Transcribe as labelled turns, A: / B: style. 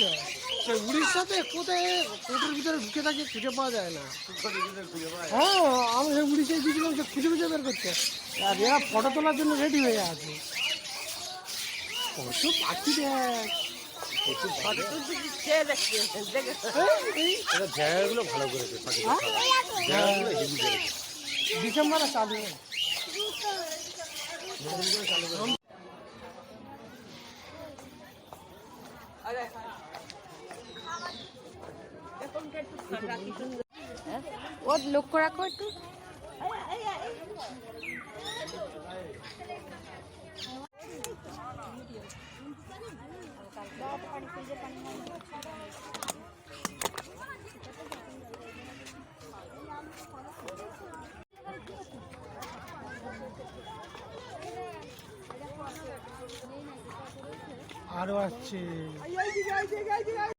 A: হচ্ছে সে উড়িষ্যাতে কোথায় কোটের ভিতরে ঢুকে থাকে খুঁজে পাওয়া যায় না। হ্যাঁ আমি সেই উড়িষ্যায় গিয়েছিলাম, সে খুঁজে খুঁজে বের করছে আর এরা ফটো তোলার জন্য রেডি হয়ে আছে। পশু পাখি দেখ,
B: জায়গাগুলো ভালো করেছে, জায়গাগুলো হেভি করেছে।
A: ডিসেম্বরে চালু
C: ও লক্ষ্য রাখো একটু।
A: আরো আসছে।